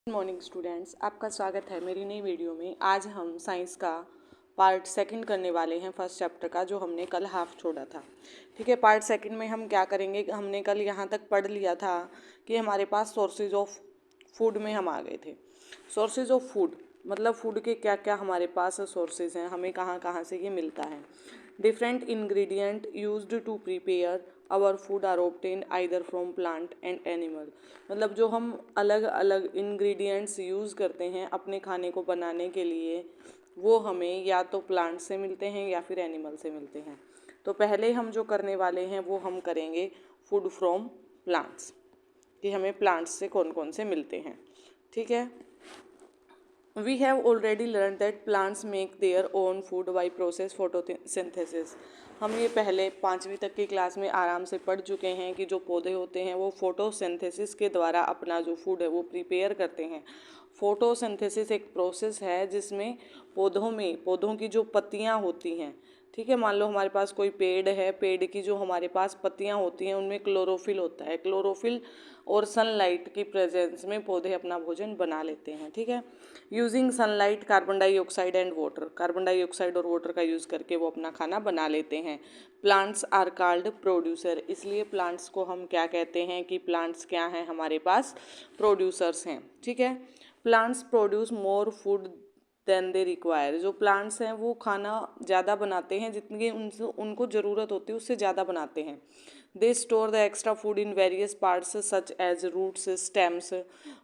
Good morning students, आपका स्वागत है मेरी नई वीडियो में। आज हम साइंस का पार्ट सेकंड करने वाले हैं फर्स्ट चैप्टर का, जो हमने कल हाफ छोड़ा था। ठीक है, पार्ट सेकंड में हम क्या करेंगे, हमने कल यहाँ तक पढ़ लिया था कि हमारे पास सोर्सेज ऑफ फूड में हम आ गए थे। सोर्सेज ऑफ फूड मतलब फूड के क्या क्या हमारे पास सोर्सेज हैं, हमें कहाँ कहाँ से ये मिलता है। Different ingredient used to prepare our food are obtained either from plant and animal. मतलब जो हम अलग अलग इंग्रेडिएंट्स यूज़ करते हैं अपने खाने को बनाने के लिए, वो हमें या तो प्लांट से मिलते हैं या फिर एनिमल से मिलते हैं। तो पहले हम जो करने वाले हैं वो हम करेंगे फूड फ्रॉम प्लांट्स, कि हमें प्लांट्स से कौन कौन से मिलते हैं। ठीक है, We have already learned that plants make their own food by process photosynthesis। हम ये पहले 5वीं तक की क्लास में आराम से पढ़ चुके हैं कि जो पौधे होते हैं वो फोटोसिंथेसिस के द्वारा अपना जो फूड है वो प्रिपेयर करते हैं। फोटोसिंथेसिस एक प्रोसेस है जिसमें पौधों की जो पत्तियाँ होती हैं, ठीक है, मान लो हमारे पास कोई पेड़ है, पेड़ की जो हमारे पास पत्तियां होती हैं उनमें क्लोरोफिल होता है। क्लोरोफिल और सनलाइट की प्रेजेंस में पौधे अपना भोजन बना लेते हैं। ठीक है, using sunlight, carbon dioxide and water, carbon dioxide और वाटर का यूज़ करके वो अपना खाना बना लेते हैं। प्लांट्स आर कॉल्ड प्रोड्यूसर, इसलिए प्लांट्स को हम क्या कहते हैं कि प्लांट्स क्या हैं, हमारे पास प्रोड्यूसर्स हैं। ठीक है, plants produce more food than they require. जो प्लांट्स हैं वो खाना ज़्यादा बनाते हैं, जितनी उनको ज़रूरत होती है उससे ज़्यादा बनाते हैं। They store the extra food in various parts such as roots, stems.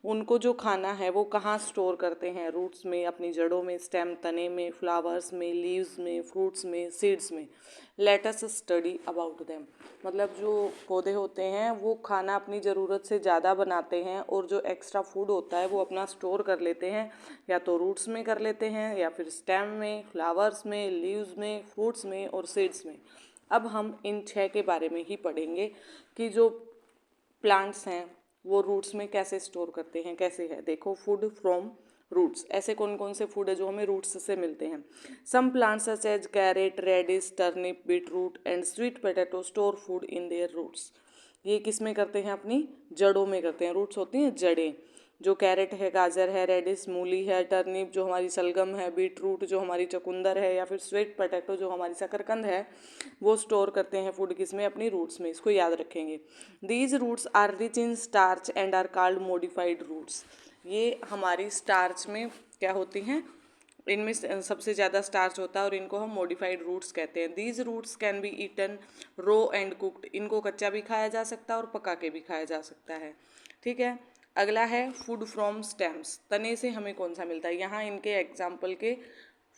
उनको जो खाना है वो कहाँ स्टोर करते हैं, रूट्स में, अपनी जड़ों में, स्टेम तने में, फ्लावर्स में, लीव्स में, फ्रूट्स में, सीड्स में। Let us study about them. मतलब जो पौधे होते हैं वो खाना अपनी ज़रूरत से ज़्यादा बनाते हैं और जो एक्स्ट्रा फूड होता है वो अपना स्टोर कर लेते हैं, या तो रूट्स में कर लेते हैं या फिर स्टेम में, फ्लावर्स में, लीव्स में, फ्रूट्स में और सीड्स में। अब हम इन 6 के बारे में ही पढ़ेंगे कि जो प्लांट्स हैं वो रूट्स में कैसे स्टोर करते हैं, कैसे है। देखो, फूड फ्रॉम रूट्स, ऐसे कौन कौन से फूड है जो हमें रूट्स से मिलते हैं। Some plants such as carrot, radish, turnip, beet root and sweet potato store food in their roots. ये किस में करते हैं, अपनी जड़ों में करते हैं। रूट्स होती हैं जड़ें। जो कैरेट है, गाजर है, रेडिश मूली है, टर्निप जो हमारी सलगम है, बीट रूट जो हमारी चुकंदर है, या फिर स्वीट पोटैटो जो हमारी शकरकंद है, वो स्टोर करते हैं फूड किस में, अपनी रूट्स में। इसको याद रखेंगे। These roots are rich in starch and are called modified roots. ये हमारी स्टार्च में क्या होती हैं, इनमें सबसे ज़्यादा स्टार्च होता है और इनको हम मॉडिफाइड रूट्स कहते हैं। These roots can be eaten raw and cooked. इनको कच्चा भी खाया जा सकता है और पका के भी खाया जा सकता है। ठीक है, अगला है फूड फ्रॉम स्टेम्स। तने से हमें कौन सा मिलता है, यहाँ इनके एग्जाम्पल के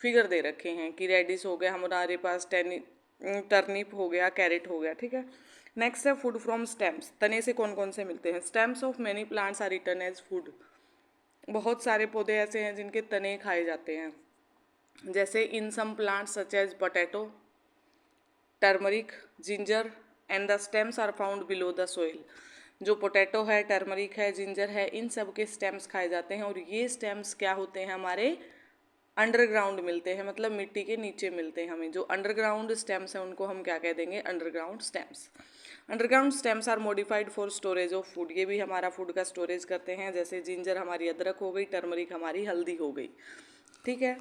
फिगर दे रखे हैं कि रेडिश हो गया हमारे पास, टर्निप हो गया, कैरेट हो गया। ठीक है, नेक्स्ट है फूड फ्रॉम स्टेम्स। तने से कौन कौन से मिलते हैं। Stems of many plants are eaten as food. बहुत सारे पौधे ऐसे हैं जिनके तने खाए जाते हैं, जैसे in some plants such as potato, turmeric, ginger and the stems are found below the soil. जो पोटैटो है, टर्मरिक है, जिंजर है, इन सब के स्टेम्स खाए जाते हैं और ये स्टेम्स क्या होते हैं, हमारे अंडरग्राउंड मिलते हैं, मतलब मिट्टी के नीचे मिलते हैं हमें। जो अंडरग्राउंड स्टेम्स हैं उनको हम क्या कह देंगे, underground stems. Underground stems are modified for storage of food. ये भी हमारा फूड का स्टोरेज करते हैं, जैसे जिंजर हमारी अदरक हो गई, टर्मरिक हमारी हल्दी हो गई। ठीक है,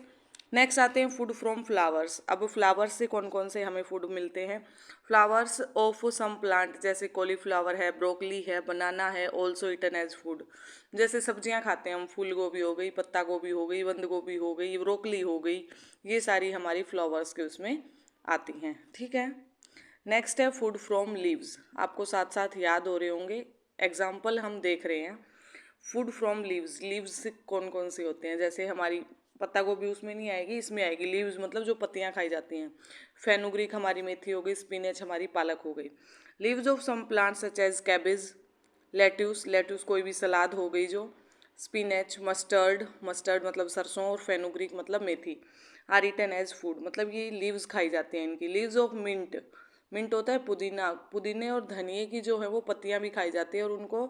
नेक्स्ट आते हैं फूड फ्रॉम फ्लावर्स। अब फ्लावर्स से कौन कौन से हमें फूड मिलते हैं। फ्लावर्स ऑफ सम प्लांट, जैसे कॉलीफ्लावर है, ब्रोकली है, बनाना है, ऑल्सो इटन एज फूड। जैसे सब्जियां खाते हैं हम, फूल गोभी हो गई, पत्ता गोभी हो गई, बंद गोभी हो गई, ब्रोकली हो गई, ये सारी हमारी फ्लावर्स के उसमें आती हैं। ठीक है, नेक्स्ट है फूड फ्रॉम लीव्स। आपको साथ साथ याद हो रहे होंगे, एग्जाम्पल हम देख रहे हैं। फूड फ्रॉम लीव्स, लीव्स कौन कौन से होते हैं, जैसे हमारी पत्ता गोभी उसमें नहीं आएगी, इसमें आएगी। लीव्स मतलब जो पत्तियां खाई जाती हैं। फेनुग्रीक हमारी मेथी हो गई, स्पिनच हमारी पालक हो गई। Leaves of some plants such as cabbage, lettuce, lettuce कोई भी सलाद हो गई जो, स्पिनच, मस्टर्ड, मस्टर्ड मतलब सरसों, और फेनुग्रीक मतलब मेथी, आर ईटन एज फूड। मतलब ये लीव्स खाई जाती हैं इनकी। लीव्स ऑफ मिंट, मिंट होता है पुदीना, पुदीने और धनिए की जो है वो पत्तियां भी खाई जाती है और उनको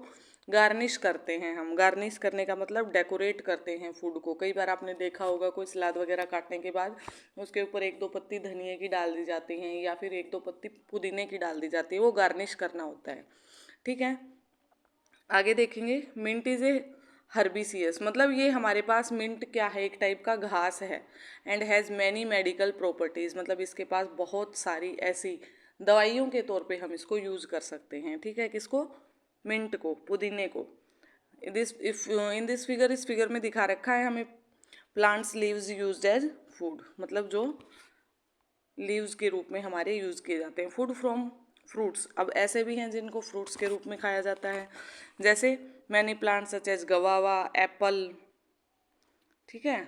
गार्निश करते हैं हम। गार्निश करने का मतलब डेकोरेट करते हैं फूड को। कई बार आपने देखा होगा कोई सलाद वगैरह काटने के बाद उसके ऊपर 1-2 पत्ती धनिए की डाल दी जाती हैं, या फिर 1-2 पत्ती पुदीने की डाल दी जाती है, वो गार्निश करना होता है। ठीक है, आगे देखेंगे। मिंट इज ए हर्बिसियस मतलब ये हमारे पास मिंट क्या है, एक टाइप का घास है। And has many medical properties मतलब इसके पास बहुत सारी ऐसी दवाइयों के तौर पे हम इसको यूज़ कर सकते हैं। ठीक है, किसको? मिंट को, पुदीने को। इन दिस फिगर, इस फिगर में दिखा रखा है हमें plants leaves used as food, मतलब जो लीव्स के रूप में हमारे यूज़ किए जाते हैं। फूड फ्रॉम फ्रूट्स, अब ऐसे भी हैं जिनको फ्रूट्स के रूप में खाया जाता है, जैसे many plants such as guava, apple, ठीक है,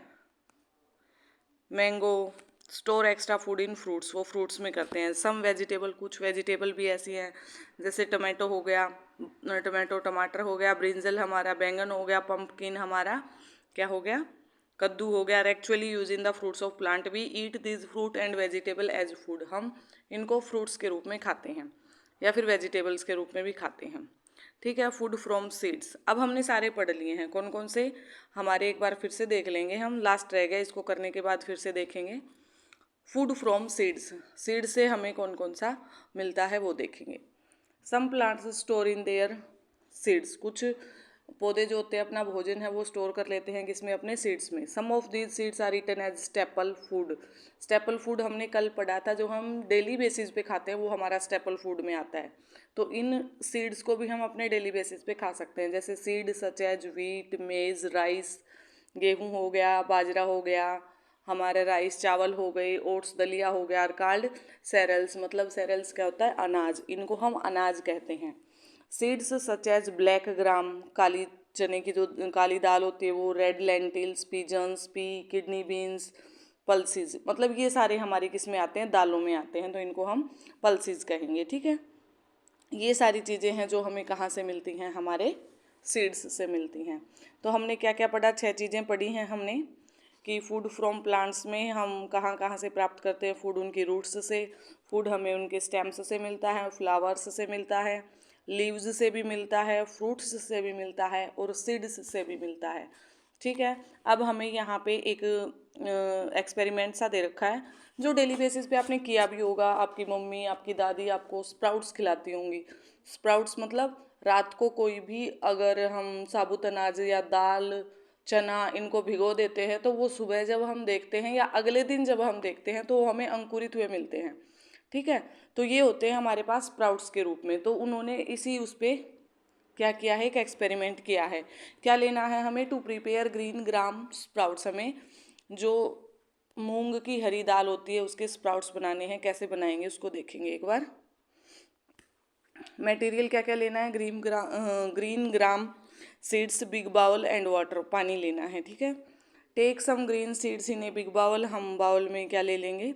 mango. Store extra food in fruits, वो फ्रूट्स में करते हैं। सम वेजिटेबल, कुछ वेजिटेबल भी ऐसी हैं जैसे टमाटो हो गया, टमाटर हो गया, ब्रिंजल हमारा, बैंगन हो गया, पंपकिन हमारा क्या हो गया, कद्दू हो गया। Actually use in the fruits of plant, we eat this fruit and vegetable as food, हम इनको फ्रूट्स के रूप में खाते हैं या फिर वेजिटेबल्स के रूप में भी खाते हैं। ठीक है, फूड फ्रॉम सीड्स। अब हमने सारे पढ़ लिए हैं, कौन कौन से हमारे, एक बार फिर से देख लेंगे हम, लास्ट रह गए, इसको करने के बाद फिर से देखेंगे। फूड फ्रॉम सीड्स, सीड से हमें कौन कौन सा मिलता है वो देखेंगे। Some plants store in their seeds, कुछ पौधे जो होते हैं अपना भोजन है वो स्टोर कर लेते हैं किसमें, अपने सीड्स में। Some of these seeds are eaten as staple food, staple food हमने कल पढ़ा था, जो हम डेली बेसिस पे खाते हैं वो हमारा स्टेपल फूड में आता है। तो इन सीड्स को भी हम अपने डेली बेसिस पे खा सकते हैं, जैसे सीड सच एज व्हीट, मेज, राइस, गेहूँ हो गया, बाजरा हो गया, हमारे राइस चावल हो गए, ओट्स दलिया हो गया, कॉल्ड सेरेल्स, मतलब सेरेल्स क्या होता है, अनाज, इनको हम अनाज कहते हैं। Seeds such as black gram, काली चने की जो काली दाल होती है वो, red lentils, pigeons, pea, kidney beans, pulses, मतलब ये सारे हमारे किस में आते हैं, दालों में आते हैं, तो इनको हम पल्सीज कहेंगे। ठीक है, ये सारी चीज़ें हैं जो हमें कहाँ से मिलती हैं, हमारे सीड्स से मिलती हैं। तो हमने क्या क्या पढ़ा, 6 चीज़ें पढ़ी हैं हमने, कि फूड फ्रॉम प्लांट्स में हम कहाँ कहाँ से प्राप्त करते हैं फूड, उनकी रूट्स से, फूड हमें उनके स्टेम्स से मिलता है, फ्लावर्स से मिलता है, लीव्स से भी मिलता है, फ्रूट्स से भी मिलता है, और सीड्स से भी मिलता है। ठीक है, अब हमें यहाँ पे एक एक्सपेरिमेंट सा दे रखा है जो डेली बेसिस पे आपने किया भी होगा, आपकी मम्मी, आपकी दादी आपको स्प्राउट्स खिलाती होंगी। स्प्राउट्स मतलब रात को कोई भी अगर हम साबुत अनाज या दाल, चना इनको भिगो देते हैं तो वो सुबह जब हम देखते हैं या अगले दिन जब हम देखते हैं तो वो हमें अंकुरित हुए मिलते हैं। ठीक है, तो ये होते हैं हमारे पास स्प्राउट्स के रूप में। तो उन्होंने इसी उस पर क्या किया है, एक एक्सपेरिमेंट किया है। क्या लेना है हमें, to prepare green gram sprouts, हमें जो मूंग की हरी दाल होती है उसके स्प्राउट्स बनाने हैं। कैसे बनाएंगे उसको देखेंगे एक बार। मटेरियल क्या क्या लेना है, green gram seeds, big bowl and water, पानी लेना है। ठीक है, take some green seeds in a big bowl, हम बाउल में क्या ले लेंगे,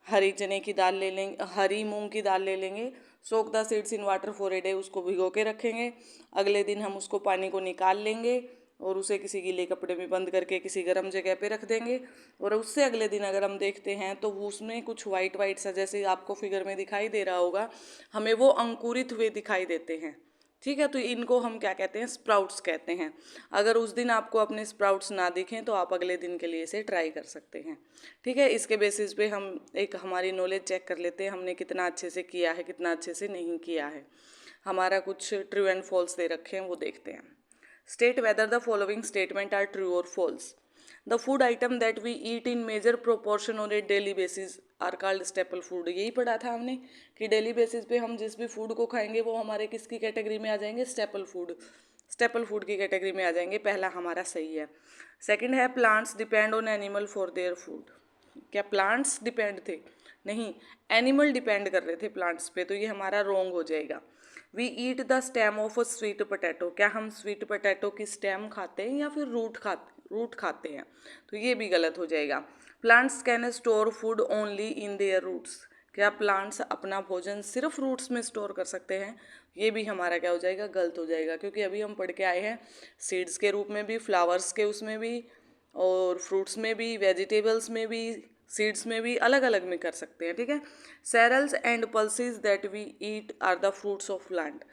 हरी चने की दाल ले लेंगे, हरी मूंग की दाल ले लेंगे। Soak the seeds in water for a day, उसको भिगो के रखेंगे। अगले दिन हम उसको पानी को निकाल लेंगे और उसे किसी गीले कपड़े में बंद करके किसी गर्म जगह पे रख देंगे। और उससे अगले दिन अगर हम देखते हैं तो उसमें कुछ वाइट वाइट सा, जैसे आपको फिगर में दिखाई दे रहा होगा, हमें वो अंकुरित हुए दिखाई देते हैं। ठीक है, तो इनको हम क्या कहते हैं, स्प्राउट्स कहते हैं। अगर उस दिन आपको अपने स्प्राउट्स ना दिखें तो आप अगले दिन के लिए इसे ट्राई कर सकते हैं। ठीक है, इसके बेसिस पे हम एक हमारी नॉलेज चेक कर लेते हैं, हमने कितना अच्छे से किया है, कितना अच्छे से नहीं किया है। हमारा कुछ ट्रू एंड फॉल्स दे रखे हैं, वो देखते हैं। State whether the following statement are true और false. The food item that we eat in major proportion on a daily basis are called staple food. यही पढ़ा था हमने कि डेली बेसिस पे हम जिस भी फूड को खाएंगे वो हमारे किसकी कैटेगरी में आ जाएंगे, स्टेपल फूड, स्टेपल फूड की कैटेगरी में आ जाएंगे। पहला हमारा सही है। सेकंड है plants depend on animal for their food. क्या प्लांट्स डिपेंड थे? नहीं, एनिमल डिपेंड कर रहे थे प्लांट्स पे, तो ये हमारा रॉन्ग हो जाएगा। We eat the stem of a sweet potato, क्या हम स्वीट पोटैटो की स्टेम खाते हैं या फिर रूट खाते हैं? तो ये भी गलत हो जाएगा। Plants can store food only in their roots, क्या प्लांट्स अपना भोजन सिर्फ रूट्स में स्टोर कर सकते हैं? ये भी हमारा क्या हो जाएगा, गलत हो जाएगा, क्योंकि अभी हम पढ़ के आए हैं सीड्स के रूप में भी, फ्लावर्स के उसमें भी, और फ्रूट्स में भी, वेजिटेबल्स में भी, सीड्स में भी, अलग अलग में कर सकते हैं। ठीक है, cereals and pulses that we eat are the fruits of plant.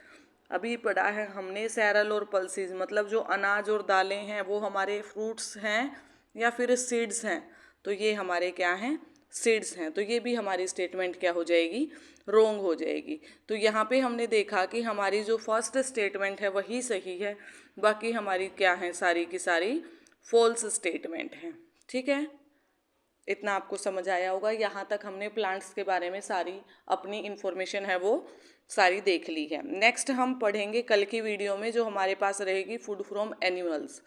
अभी पढ़ा है हमने सेरल और पल्सीज, मतलब जो अनाज और दालें हैं वो हमारे फ्रूट्स हैं या फिर सीड्स हैं? तो ये हमारे क्या हैं, सीड्स हैं, तो ये भी हमारी स्टेटमेंट क्या हो जाएगी, रोंग हो जाएगी। तो यहाँ पे हमने देखा कि हमारी जो फर्स्ट स्टेटमेंट है वही सही है, बाकी हमारी क्या है, सारी की सारी फॉल्स स्टेटमेंट हैं। ठीक है, इतना आपको समझ आया होगा। यहाँ तक हमने प्लांट्स के बारे में सारी अपनी इंफॉर्मेशन है वो सारी देख ली है। नेक्स्ट हम पढ़ेंगे कल की वीडियो में, जो हमारे पास रहेगी फूड फ्रॉम एनिमल्स।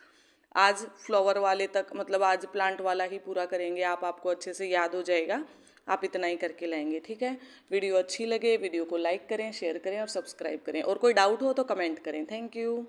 आज फ्लावर वाले तक, मतलब आज प्लांट वाला ही पूरा करेंगे। आपको अच्छे से याद हो जाएगा, आप इतना ही करके लाएंगे। ठीक है, वीडियो अच्छी लगे वीडियो को लाइक करें, शेयर करें और सब्सक्राइब करें, और कोई डाउट हो तो कमेंट करें। Thank you.